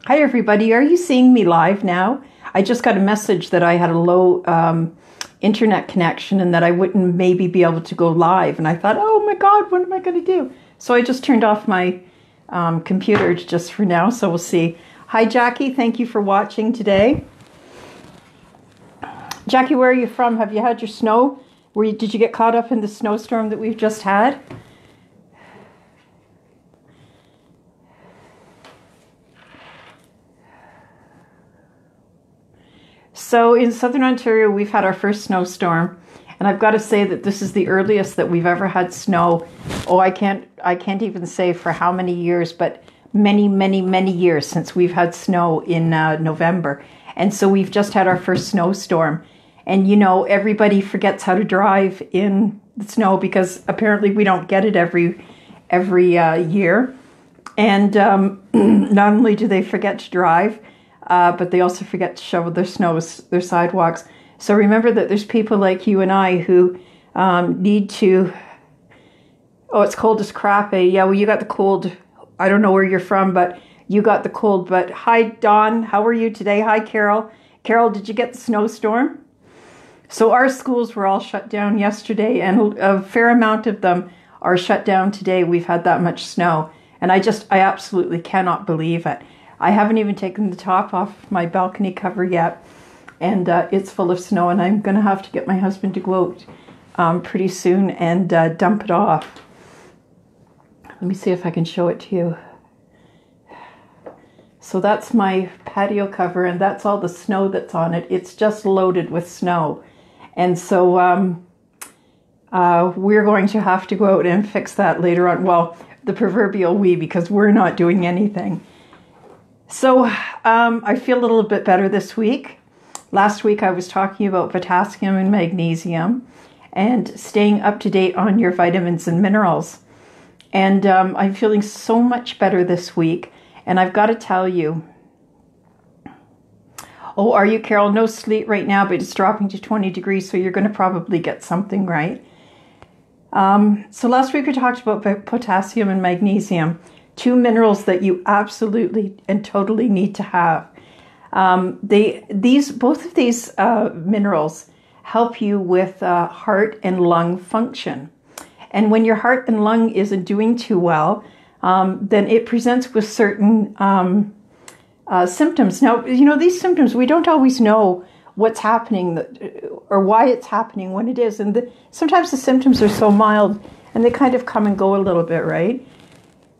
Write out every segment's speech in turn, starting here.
Hi everybody, are you seeing me live now? I just got a message that I had a low internet connection and that I wouldn't maybe be able to go live. And I thought, oh my God, what am I going to do? So I just turned off my computer just for now, so we'll see. Hi Jackie, thank you for watching today. Jackie, where are you from? Have you had your snow? Did you get caught up in the snowstorm that we've just had? So in Southern Ontario, we've had our first snowstorm, and I've got to say that this is the earliest that we've ever had snow. Oh, I can't even say for how many years, but many, many, many years since we've had snow in November. And so we've just had our first snowstorm. And you know, everybody forgets how to drive in the snow because apparently we don't get it every year. And not only do they forget to drive, but they also forget to shovel their sidewalks. So remember that there's people like you and I who need to... Oh, it's cold as crap, eh? Yeah, well, you got the cold. I don't know where you're from, but you got the cold. But hi, Dawn. How are you today? Hi, Carol. Carol, did you get the snowstorm? So our schools were all shut down yesterday, and a fair amount of them are shut down today. We've had that much snow, and I absolutely cannot believe it. I haven't even taken the top off my balcony cover yet, and it's full of snow, and I'm going to have to get my husband to go out pretty soon and dump it off. Let me see if I can show it to you. So that's my patio cover, and that's all the snow that's on it. It's just loaded with snow. And so we're going to have to go out and fix that later on. Well, the proverbial we, because we're not doing anything. So I feel a little bit better this week. Last week I was talking about potassium and magnesium and staying up to date on your vitamins and minerals. And I'm feeling so much better this week. And I've got to tell you, oh, are you, Carol? No sleet right now, but it's dropping to 20 degrees, so you're going to probably get something, right? So last week we talked about potassium and magnesium, two minerals that you absolutely and totally need to have. Both of these minerals help you with heart and lung function. And when your heart and lung isn't doing too well, then it presents with certain symptoms. Now, you know, these symptoms, we don't always know what's happening or why it's happening when it is. And sometimes the symptoms are so mild and they kind of come and go a little bit, right?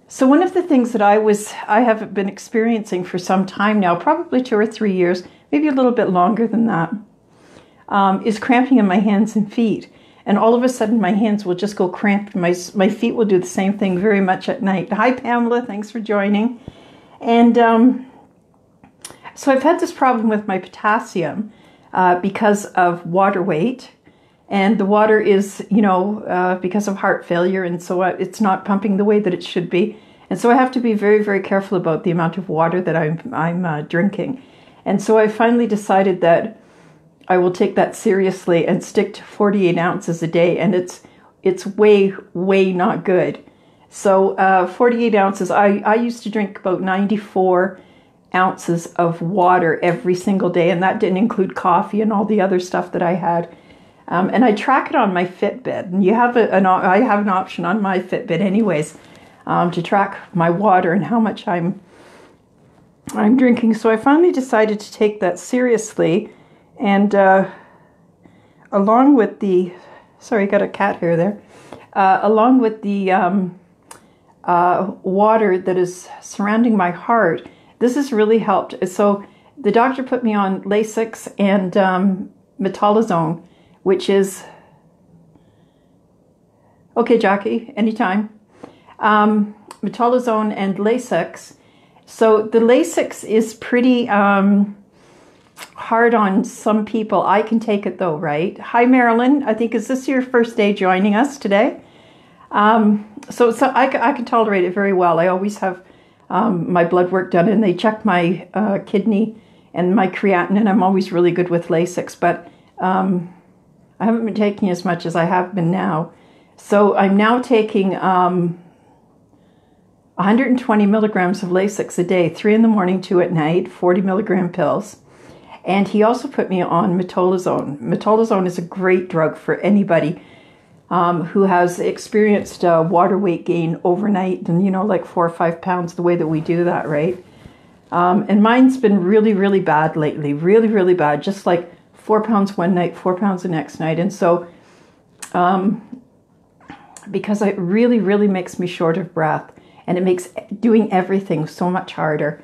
So one of the things that I have been experiencing for some time now, probably 2 or 3 years, maybe a little bit longer than that, is cramping in my hands and feet. And all of a sudden my hands will just go cramped. My feet will do the same thing very much at night. Hi, Pamela. Thanks for joining. And so I've had this problem with my potassium because of water weight. And the water is, you know, because of heart failure. And so it's not pumping the way that it should be. And so I have to be very, very careful about the amount of water that I'm drinking. And so I finally decided that I will take that seriously and stick to 48 ounces a day. And it's way, way not good. So 48 ounces, I used to drink about 94 ounces of water every single day. And that didn't include coffee and all the other stuff that I had. And I track it on my Fitbit. And you have I have an option on my Fitbit anyways to track my water and how much I'm drinking. So I finally decided to take that seriously. And along with the, sorry, got a cat hair there. Along with the water that is surrounding my heart, this has really helped. So the doctor put me on Lasix and metolazone, which is, okay, Jackie, anytime. Metolazone and Lasix. So the Lasix is pretty hard on some people. I can take it though, right? Hi, Marilyn. I think, is this your first day joining us today? So I can tolerate it very well. I always have my blood work done and they check my kidney and my creatinine, and I'm always really good with Lasix, but I haven't been taking as much as I have been now. So I'm now taking 120 milligrams of Lasix a day, 3 in the morning, 2 at night, 40 milligram pills. And he also put me on metolazone. Metolazone is a great drug for anybody who has experienced water weight gain overnight, and like 4 or 5 pounds, the way that we do that, right? And mine's been really, really bad lately, really, really bad, just like 4 pounds one night, 4 pounds the next night. And so because it really, really makes me short of breath, and it makes doing everything so much harder.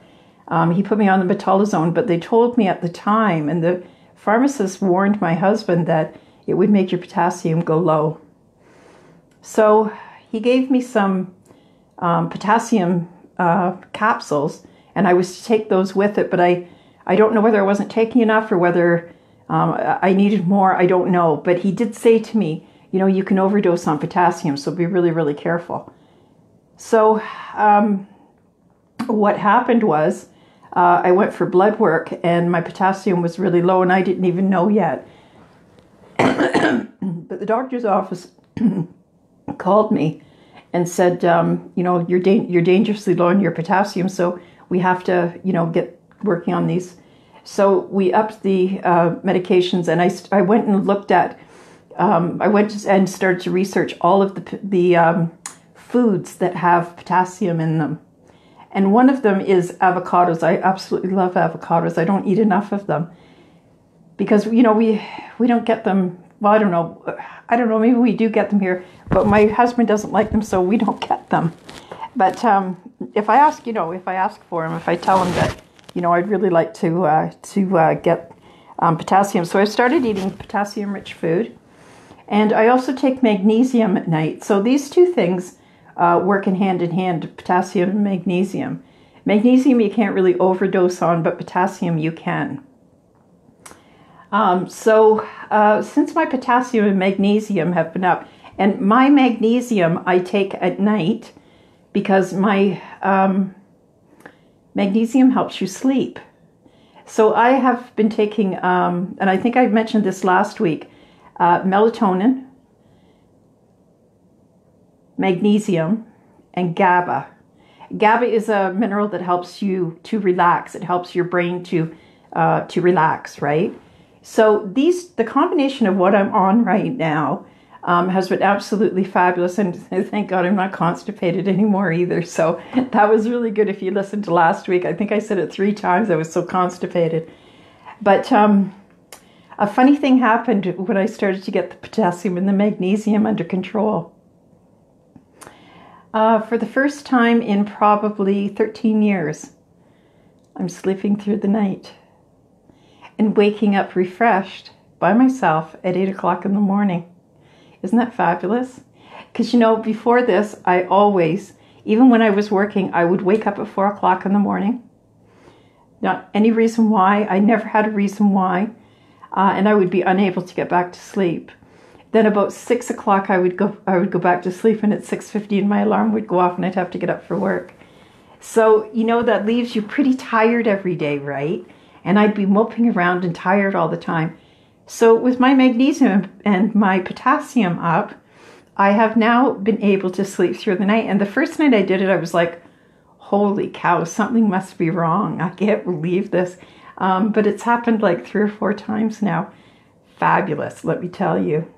He put me on the metolazone, but they told me at the time, and the pharmacist warned my husband that it would make your potassium go low. So he gave me some potassium capsules, and I was to take those with it, but I don't know whether I wasn't taking enough or whether I needed more. I don't know. But he did say to me, you can overdose on potassium, so be really, really careful. So what happened was I went for blood work, and my potassium was really low, and I didn't even know yet. But the doctor's office called me and said, you're dangerously low in your potassium, so we have to, get working on these. So we upped the medications, and I went and looked at, I went and started to research all of the foods that have potassium in them. And one of them is avocados. I absolutely love avocados. I don't eat enough of them because, we don't get them. Well, I don't know. Maybe we do get them here, but my husband doesn't like them, so we don't get them. But if I ask, for him, if I tell him that, I'd really like to get potassium. So I started eating potassium-rich food, and I also take magnesium at night. So these two things work in hand, potassium and magnesium. Magnesium you can't really overdose on, but potassium you can. So since my potassium and magnesium have been up, and my magnesium I take at night because my magnesium helps you sleep. So I have been taking, and I think I mentioned this last week, melatonin, magnesium, and GABA. GABA is a mineral that helps you to relax. It helps your brain to relax, right? So the combination of what I'm on right now has been absolutely fabulous, and thank God I'm not constipated anymore either. So that was really good. If you listened to last week, I think I said it 3 times. I was so constipated. But a funny thing happened when I started to get the potassium and the magnesium under control. For the first time in probably 13 years, I'm sleeping through the night and waking up refreshed by myself at 8 o'clock in the morning. Isn't that fabulous? Because, before this, I always, even when I was working, I would wake up at 4 o'clock in the morning. Not any reason why. I never had a reason why. And I would be unable to get back to sleep. Then about 6 o'clock, I would go back to sleep, and at 6:15, my alarm would go off, and I'd have to get up for work. So, that leaves you pretty tired every day, right? And I'd be moping around and tired all the time. So with my magnesium and my potassium up, I have now been able to sleep through the night. And the first night I did it, I was like, holy cow, something must be wrong. I can't believe this. But it's happened like 3 or 4 times now. Fabulous, let me tell you.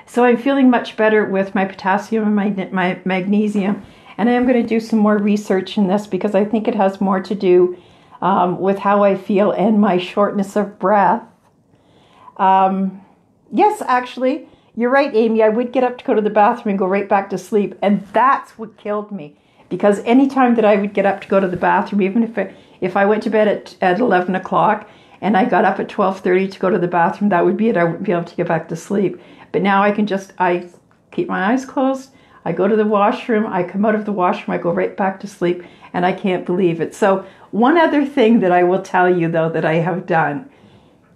So I'm feeling much better with my potassium and my magnesium. And I am going to do some more research in this because I think it has more to do with how I feel and my shortness of breath. Yes, actually, you're right, Amy. I would get up to go to the bathroom and go right back to sleep. And that's what killed me. Because anytime that I would get up to go to the bathroom, even if I went to bed at 11 o'clock and I got up at 12:30 to go to the bathroom, that would be it. I wouldn't be able to get back to sleep. But now I keep my eyes closed. I go to the washroom. I come out of the washroom. I go right back to sleep. And I can't believe it. So one other thing that I will tell you, though, that I have done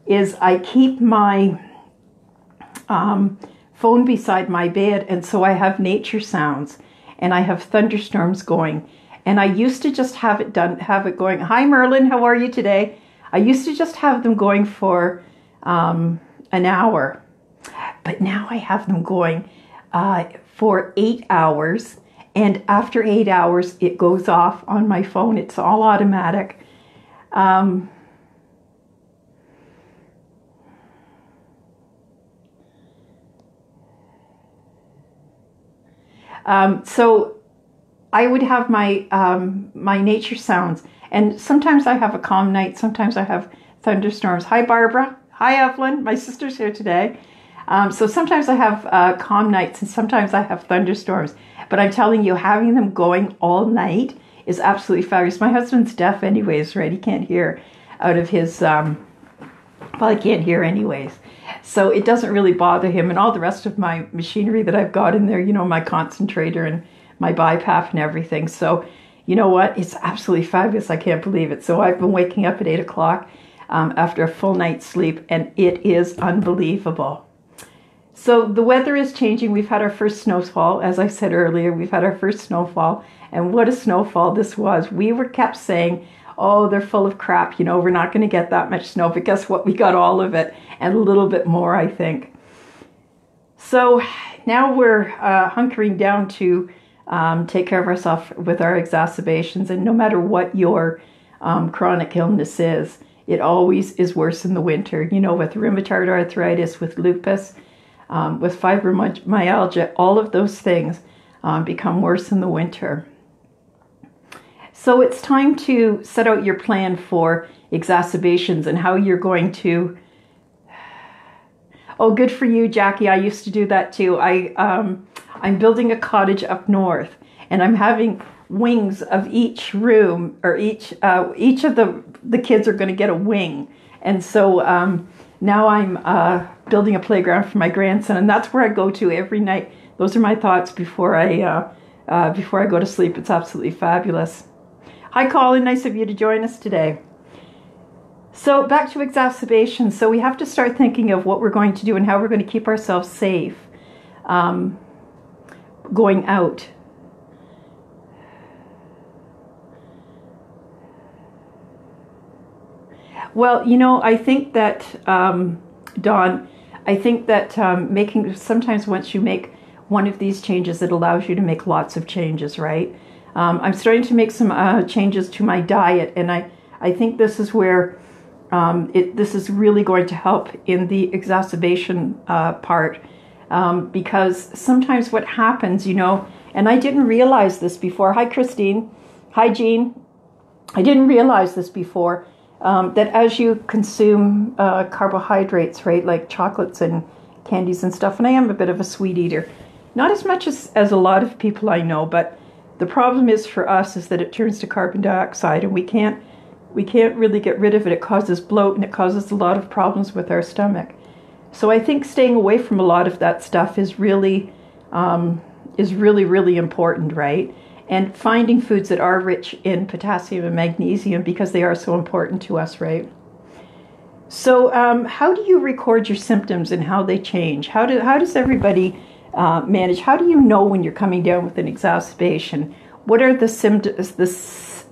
is I keep my phone beside my bed. And so I have nature sounds. And I have thunderstorms going. And I used to just have it going. Hi, Merlin. How are you today? I used to just have them going for an hour. But now I have them going for 8 hours. And after 8 hours, it goes off on my phone. It's all automatic. So I would have my my nature sounds, and sometimes I have a calm night. Sometimes I have thunderstorms. Hi, Barbara. Hi, Evelyn. My sister's here today. So sometimes I have calm nights, and sometimes I have thunderstorms. But I'm telling you, having them going all night is absolutely fabulous. My husband's deaf anyways, right? He can't hear out of his, well, he can't hear anyways. So it doesn't really bother him. And all the rest of my machinery that I've got in there, you know, my concentrator and my BiPAP and everything. So you know what? It's absolutely fabulous. I can't believe it. So I've been waking up at 8 o'clock after a full night's sleep, and it is unbelievable. So the weather is changing. We've had our first snowfall. As I said earlier, we've had our first snowfall. And what a snowfall this was. We were kept saying, oh, they're full of crap. You know, we're not going to get that much snow. But guess what? We got all of it and a little bit more, I think. So now we're hunkering down to take care of ourselves with our exacerbations. And no matter what your chronic illness is, it always is worse in the winter. You know, with rheumatoid arthritis, with lupus, with fibromyalgia, all of those things become worse in the winter. So it's time to set out your plan for exacerbations and how you're going to... Oh, good for you, Jackie. I used to do that too. I'm building a cottage up north, and I'm having wings of each room, or each of the kids are going to get a wing. And so now I'm building a playground for my grandson, and that's where I go to every night. Those are my thoughts before I go to sleep. It's absolutely fabulous. Hi, Colin. Nice of you to join us today. So back to exacerbations. So we have to start thinking of what we're going to do and how we're going to keep ourselves safe going out. Well, you know, I think that, Dawn, I think that sometimes once you make one of these changes, it allows you to make lots of changes, right? I'm starting to make some changes to my diet, and I think this is where this is really going to help in the exacerbation part, because sometimes what happens, you know, and I didn't realize this before. Hi, Christine. Hi, Jean. I didn't realize this before. That as you consume carbohydrates, right, like chocolates and candies and stuff, and I am a bit of a sweet eater, not as much as a lot of people I know, but the problem is for us is that it turns to carbon dioxide, and we can't really get rid of it. It causes bloat, and it causes a lot of problems with our stomach. So I think staying away from a lot of that stuff is really really important, right? And finding foods that are rich in potassium and magnesium, because they are so important to us, right? So how do you record your symptoms and how they change? How does everybody manage? How do you know when you're coming down with an exacerbation? What are the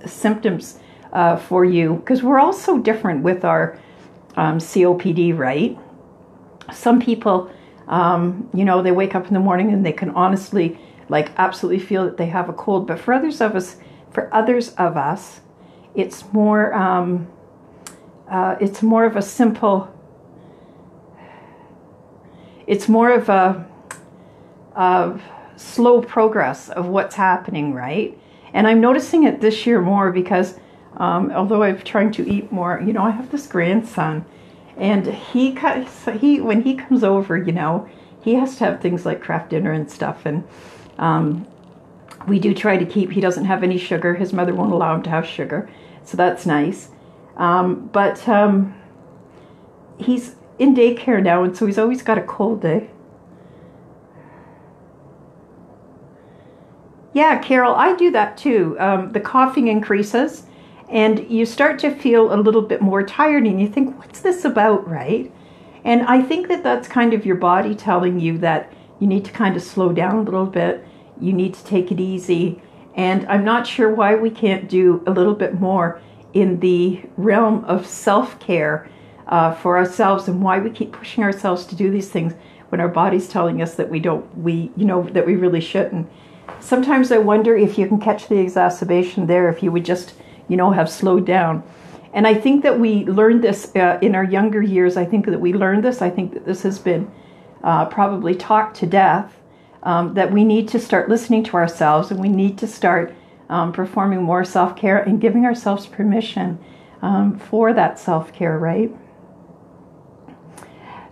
symptoms for you? Because we're all so different with our COPD, right? Some people, you know, they wake up in the morning and they can honestly, like, absolutely feel that they have a cold. But for others of us, it's more of a simple. It's more of a slow progress of what's happening, right? And I'm noticing it this year more because although I'm trying to eat more, you know, I have this grandson, and when he comes over, you know, he has to have things like Kraft dinner and stuff, and we do try to keep, he doesn't have any sugar. His mother won't allow him to have sugar, so that's nice. But he's in daycare now, and so he's always got a cold day. Yeah, Carol, I do that too. The coughing increases, and you start to feel a little bit more tired, and you think, what's this about, right? And I think that that's kind of your body telling you that you need to kind of slow down a little bit. You need to take it easy. And I'm not sure why we can't do a little bit more in the realm of self-care for ourselves, and why we keep pushing ourselves to do these things when our body's telling us that that we really shouldn't. Sometimes I wonder if you can catch the exacerbation there, if you would just, have slowed down. And I think that we learned this in our younger years. I think that we learned this. I think that this has been probably talked to death, that we need to start listening to ourselves, and we need to start performing more self-care and giving ourselves permission for that self-care, right?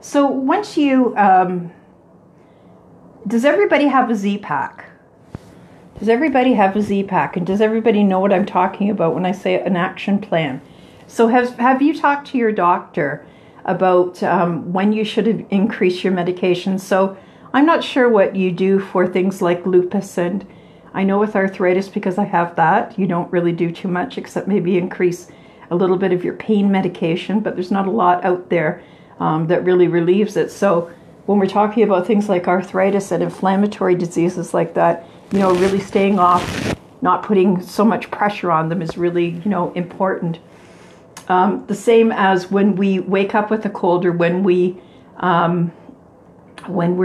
So once you, does everybody have a Z-Pack? Does everybody have a Z-Pack? And does everybody know what I'm talking about when I say an action plan? So have you talked to your doctor about when you should increase your medication? So I'm not sure what you do for things like lupus, and I know with arthritis, because I have that, you don't really do too much except maybe increase a little bit of your pain medication, but there's not a lot out there that really relieves it. So when we're talking about things like arthritis and inflammatory diseases like that, really staying off, not putting so much pressure on them is really, important. The same as when we wake up with a cold, or when we're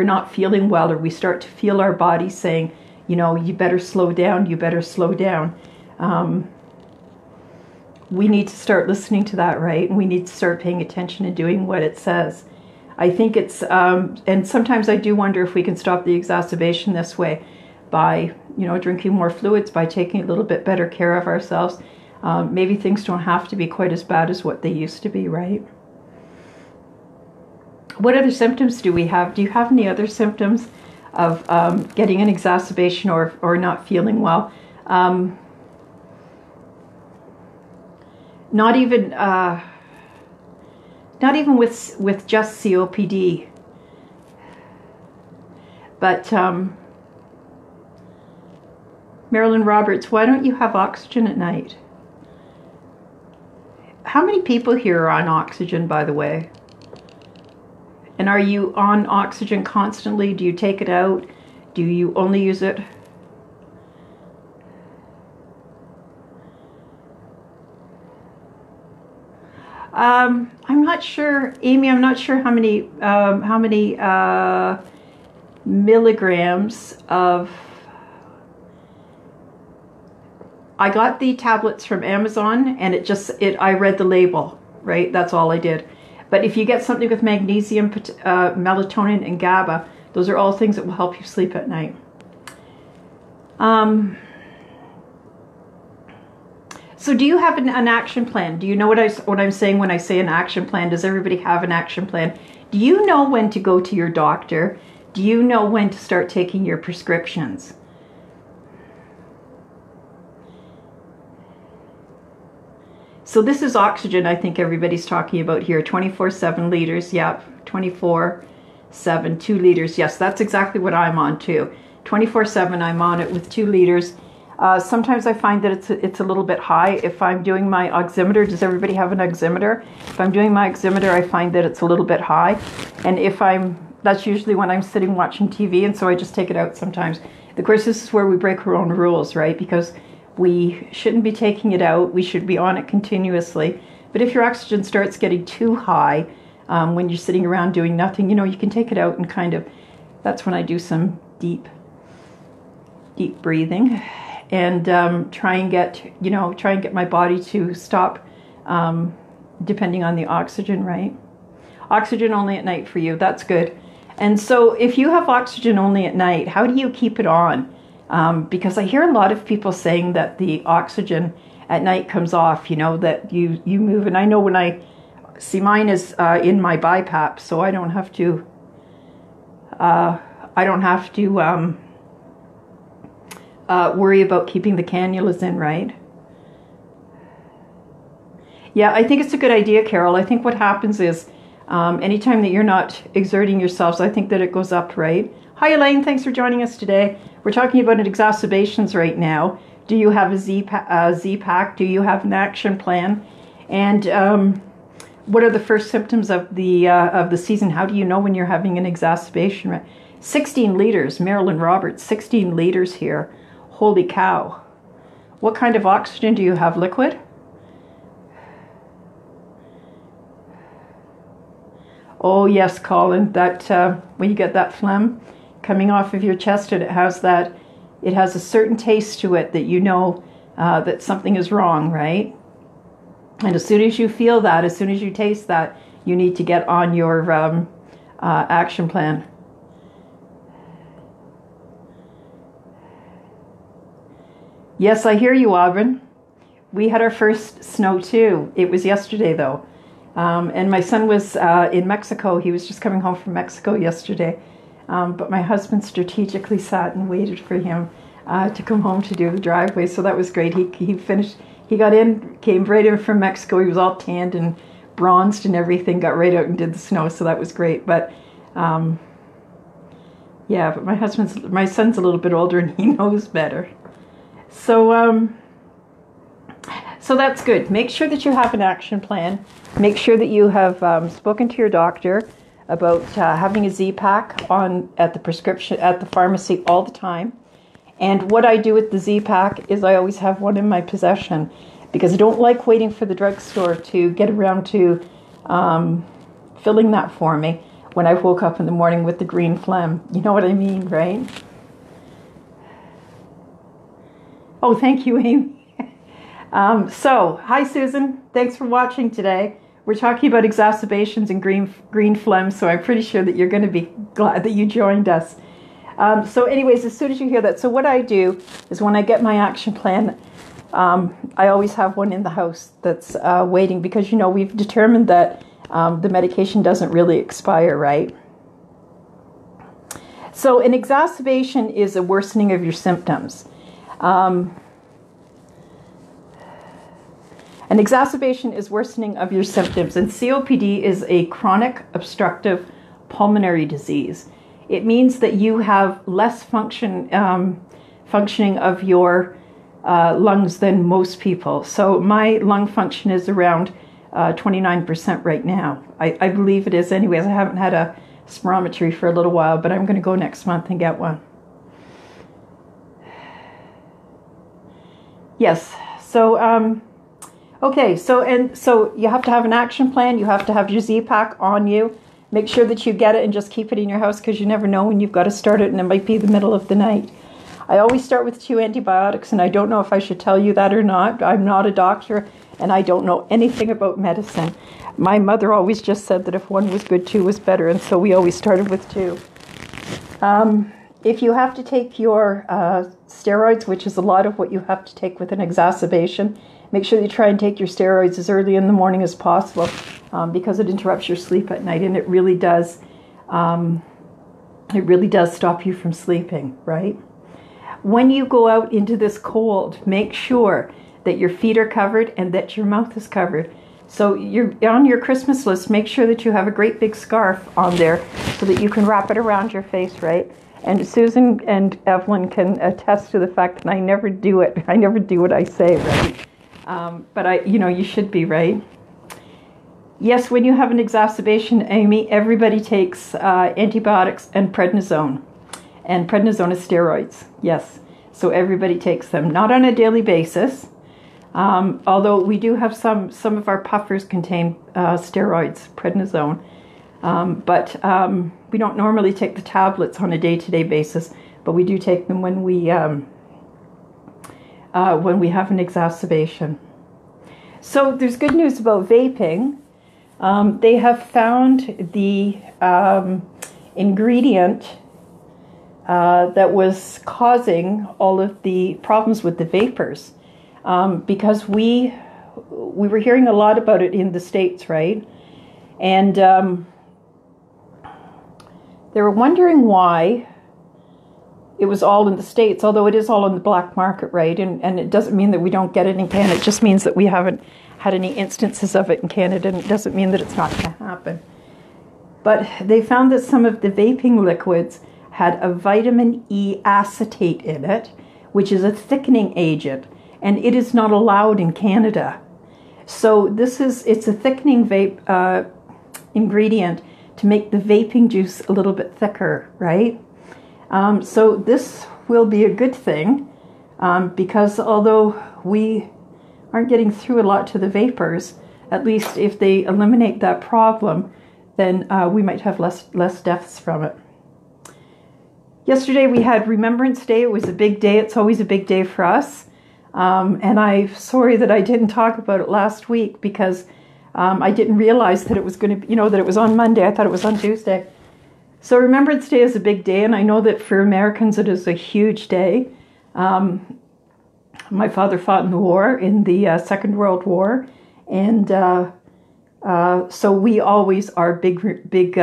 not feeling well, or we start to feel our body saying, you better slow down, you better slow down. We need to start listening to that, right? And we need to start paying attention and doing what it says. I think it's, and sometimes I do wonder if we can stop the exacerbation this way by, drinking more fluids, by taking a little bit better care of ourselves. Maybe things don't have to be quite as bad as what they used to be, right? What other symptoms do we have? Do you have any other symptoms of getting an exacerbation or not feeling well? Not even with just COPD, but Marilyn Roberts, why don't you have oxygen at night? How many people here are on oxygen, by the way? And are you on oxygen constantly? Do you take it out? Do you only use it? I'm not sure, Amy. I'm not sure how many milligrams of. I got the tablets from Amazon, and I read the label, right? That's all I did. But if you get something with magnesium, melatonin, and GABA, those are all things that will help you sleep at night. So do you have an action plan? Do you know what I'm saying when I say an action plan? Does everybody have an action plan? Do you know when to go to your doctor? Do you know when to start taking your prescriptions? So this is oxygen, I think everybody's talking about here. 24/7 liters, yep. 24/7, 2 liters. Yes, that's exactly what I'm on too. 24/7, I'm on it with 2 liters. Sometimes I find that it's a little bit high. If I'm doing my oximeter, does everybody have an oximeter? If I'm doing my oximeter, I find that it's a little bit high. And that's usually when I'm sitting watching TV, and so I just take it out sometimes. Of course, this is where we break our own rules, right? Because we shouldn't be taking it out. We should be on it continuously. But if your oxygen starts getting too high when you're sitting around doing nothing, you can take it out and that's when I do some deep breathing and try and get my body to stop depending on the oxygen, right? Oxygen only at night for you. That's good. And so if you have oxygen only at night, how do you keep it on? Because I hear a lot of people saying that the oxygen at night comes off, that you move. And I know when I see mine is in my BiPAP, so I don't have to worry about keeping the cannulas in, right? Yeah, I think it's a good idea, Carol. I think what happens is anytime that you're not exerting yourselves, I think that it goes up, right? Hi, Elaine. Thanks for joining us today. We're talking about exacerbations right now. Do you have a Z-Pack? Do you have an action plan? And what are the first symptoms of the season? How do you know when you're having an exacerbation? Right? 16 liters, Marilyn Roberts. 16 liters here. Holy cow! What kind of oxygen do you have? Liquid? Oh yes, Colin. That when you get that phlegm coming off of your chest and it has that it has a certain taste to it that you know that something is wrong, right? And as soon as you feel that, as soon as you taste that, you need to get on your action plan. Yes, I hear you, Auburn. We had our first snow too. It was yesterday though. And my son was in Mexico. He was just coming home from Mexico yesterday. But my husband strategically sat and waited for him to come home to do the driveway. So that was great. He finished, he got in, came right in from Mexico. He was all tanned and bronzed and everything, got right out and did the snow. So that was great. But yeah, but my son's a little bit older and he knows better. So, so that's good. Make sure that you have an action plan. Make sure that you have spoken to your doctor about having a Z-Pack at the pharmacy all the time. And what I do with the Z-Pack is I always have one in my possession because I don't like waiting for the drugstore to get around to filling that for me when I woke up in the morning with the green phlegm. You know what I mean, right? Oh, thank you, Amy. So, hi, Susan. Thanks for watching today. We're talking about exacerbations and green phlegm, so I'm pretty sure that you're going to be glad that you joined us. So anyways, as soon as you hear that, so what I do is when I get my action plan, I always have one in the house that's waiting because, you know, we've determined that the medication doesn't really expire, right? So an exacerbation is a worsening of your symptoms. An exacerbation is worsening of your symptoms, and COPD is a chronic obstructive pulmonary disease. It means that you have less functioning of your lungs than most people. So my lung function is around 29% right now. I believe it is anyways. I haven't had a spirometry for a little while, but I'm going to go next month and get one. Yes, so okay, so you have to have an action plan. You have to have your Z-Pack on you. Make sure that you get it and just keep it in your house because you never know when you've got to start it and it might be the middle of the night. I always start with 2 antibiotics, and I don't know if I should tell you that or not. I'm not a doctor and I don't know anything about medicine. My mother always just said that if 1 was good, 2 was better, and so we always started with 2. If you have to take your steroids, which is a lot of what you have to take with an exacerbation, make sure that you try and take your steroids as early in the morning as possible because it interrupts your sleep at night, and it really does stop you from sleeping, right? When you go out into this cold, make sure that your feet are covered and that your mouth is covered. So you're on your Christmas list, make sure that you have a great big scarf on there so that you can wrap it around your face, right? And Susan and Evelyn can attest to the fact that I never do it. I never do what I say, right? But you should be, right? Yes, when you have an exacerbation, Amy, everybody takes antibiotics and prednisone. And prednisone is steroids, yes. So everybody takes them, not on a daily basis. Although we do have some of our puffers contain steroids, prednisone. But we don't normally take the tablets on a day-to-day basis, but we do take them when we have an exacerbation. So there's good news about vaping. They have found the ingredient that was causing all of the problems with the vapors, because we were hearing a lot about it in the States, right? And they were wondering why it was all in the States, although it is all on the black market, right? And it doesn't mean that we don't get it in Canada. It just means that we haven't had any instances of it in Canada, and it doesn't mean that it's not going to happen. But they found that some of the vaping liquids had a vitamin E acetate in it, which is a thickening agent, and it is not allowed in Canada. So it's a thickening vape ingredient to make the vaping juice a little bit thicker, right? So this will be a good thing because although we aren't getting through a lot to the vapors, at least if they eliminate that problem, then we might have less deaths from it. Yesterday we had Remembrance Day. It was a big day. It's always a big day for us. And I'm sorry that I didn't talk about it last week because I didn't realize that it was going to be, that it was on Monday. I thought it was on Tuesday. So Remembrance Day is a big day, and I know that for Americans it is a huge day. My father fought in the war, in the Second World War, and so we always are big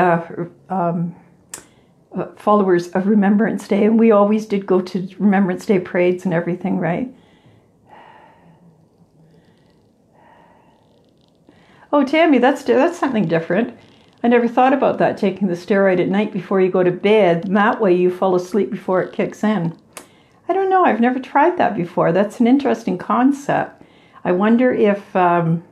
followers of Remembrance Day, and we always did go to Remembrance Day parades and everything, right? Oh, Tammy, that's something different. I never thought about that, taking the steroid at night before you go to bed. And that way you fall asleep before it kicks in. I don't know. I've never tried that before. That's an interesting concept. I wonder if that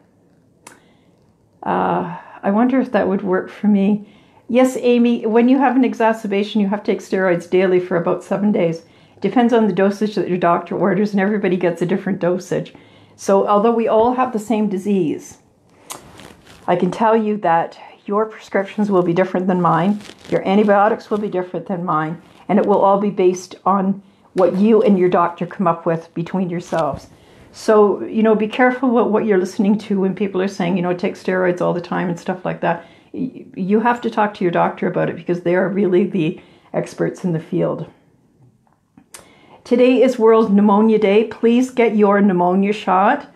would work for me. Yes, Amy, when you have an exacerbation, you have to take steroids daily for about 7 days. It depends on the dosage that your doctor orders, and everybody gets a different dosage. So although we all have the same disease, I can tell you that your prescriptions will be different than mine. Your antibiotics will be different than mine. And it will all be based on what you and your doctor come up with between yourselves. So, be careful what you're listening to when people are saying, take steroids all the time and stuff like that. You have to talk to your doctor about it because they are really the experts in the field. Today is World Pneumonia Day. Please get your pneumonia shot.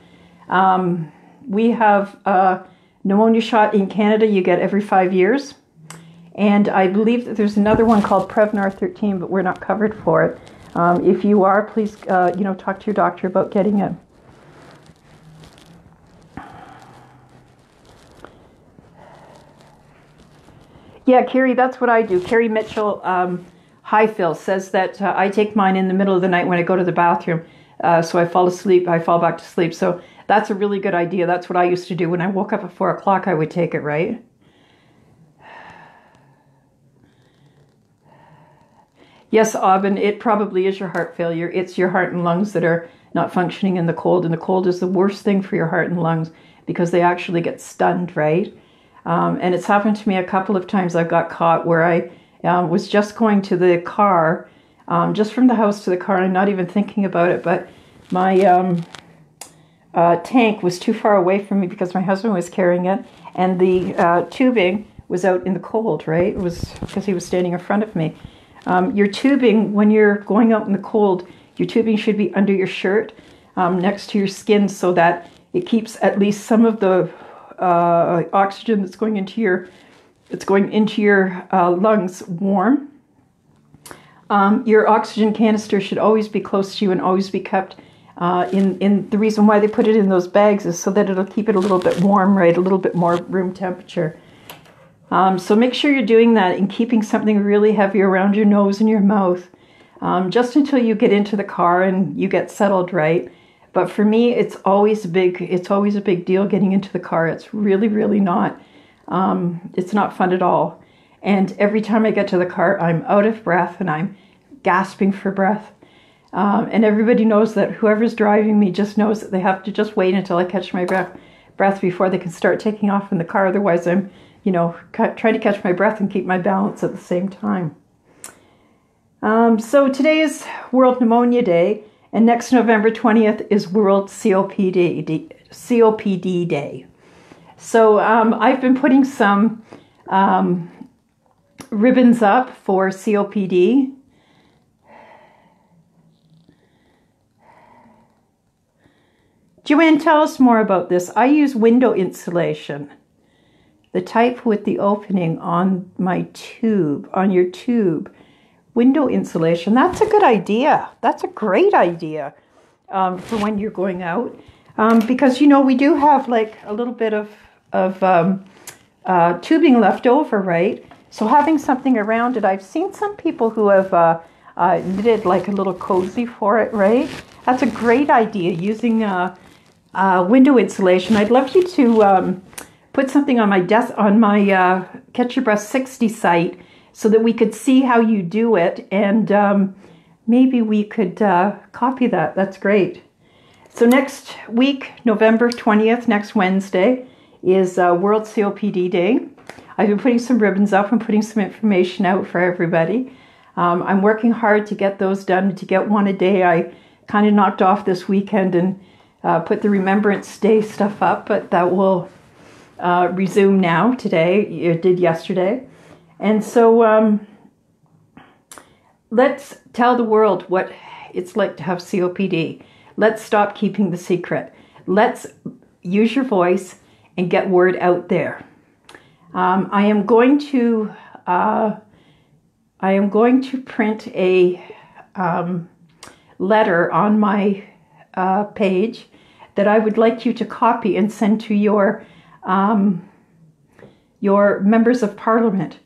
We have pneumonia shot in Canada you get every 5 years. And I believe that there's another one called Prevnar 13, but we're not covered for it. If you are, please, talk to your doctor about getting it. Yeah, Carrie, that's what I do. Carrie Mitchell Highfill says that I take mine in the middle of the night when I go to the bathroom. So I fall back to sleep. So that's a really good idea. That's what I used to do. When I woke up at 4 o'clock, I would take it, right? Yes, Aubin, it probably is your heart failure. It's your heart and lungs that are not functioning in the cold. And the cold is the worst thing for your heart and lungs because they actually get stunned, right? And it's happened to me a couple of times. I've got caught where I was just going to the car, just from the house to the car, and not even thinking about it, but my tank was too far away from me because my husband was carrying it, and the tubing was out in the cold, right? It was because he was standing in front of me. Your tubing, when you're going out in the cold, your tubing should be under your shirt, next to your skin, so that it keeps at least some of the oxygen that's going into your lungs warm. Your oxygen canister should always be close to you and always be kept in the reason why they put it in those bags is so that it'll keep it a little bit warm, right? A little bit more room temperature. So make sure you're doing that and keeping something really heavy around your nose and your mouth, just until you get into the car and you get settled, right? But for me, it's always a big deal getting into the car. It's really, really not. It's not fun at all. And every time I get to the car, I'm out of breath and I'm gasping for breath. And everybody knows that whoever's driving me just knows that they have to just wait until I catch my breath before they can start taking off in the car. Otherwise, I'm, trying to catch my breath and keep my balance at the same time. So today is World Pneumonia Day. And next November 20th is World COPD Day. So I've been putting some ribbons up for COPD. Joanne, tell us more about this. I use window insulation, the type with the opening on my tube, on your tube. Window insulation, that's a good idea. That's a great idea for when you're going out. Because, we do have like a little bit of tubing left over, right? So having something around it, I've seen some people who have knitted like a little cozy for it, right? That's a great idea, using window insulation. I'd love you to put something on my desk, on my Catch Your Breath 60 site, so that we could see how you do it, and maybe we could copy that. That's great. So next week, November 20th, next Wednesday, is World COPD Day. I've been putting some ribbons up and putting some information out for everybody. I'm working hard to get those done, to get one a day. I kind of knocked off this weekend and put the Remembrance Day stuff up, but that will resume now today. It did yesterday. And so let's tell the world what it's like to have COPD. Let's stop keeping the secret. Let's use your voice and get word out there. I am going to print a letter on my page that I would like you to copy and send to your members of parliament.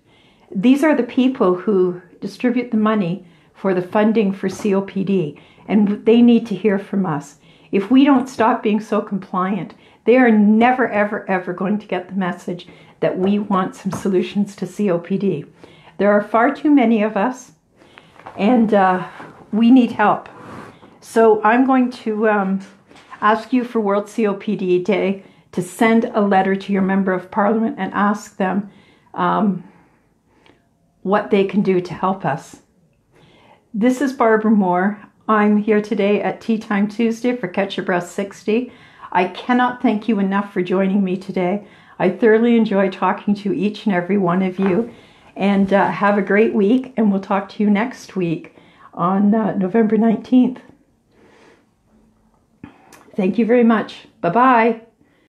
These are the people who distribute the money for the funding for COPD, and they need to hear from us. If we don't stop being so compliant, they are never, ever, ever going to get the message that we want some solutions to COPD. There are far too many of us, and we need help. So I'm going to ask you for World COPD Day to send a letter to your member of parliament and ask them what they can do to help us. This is Barbara Moore. I'm here today at Tea Time Tuesday for Catch Your Breath 60. I cannot thank you enough for joining me today. I thoroughly enjoy talking to each and every one of you. And have a great week, and we'll talk to you next week on November 19th. Thank you very much. Bye-bye.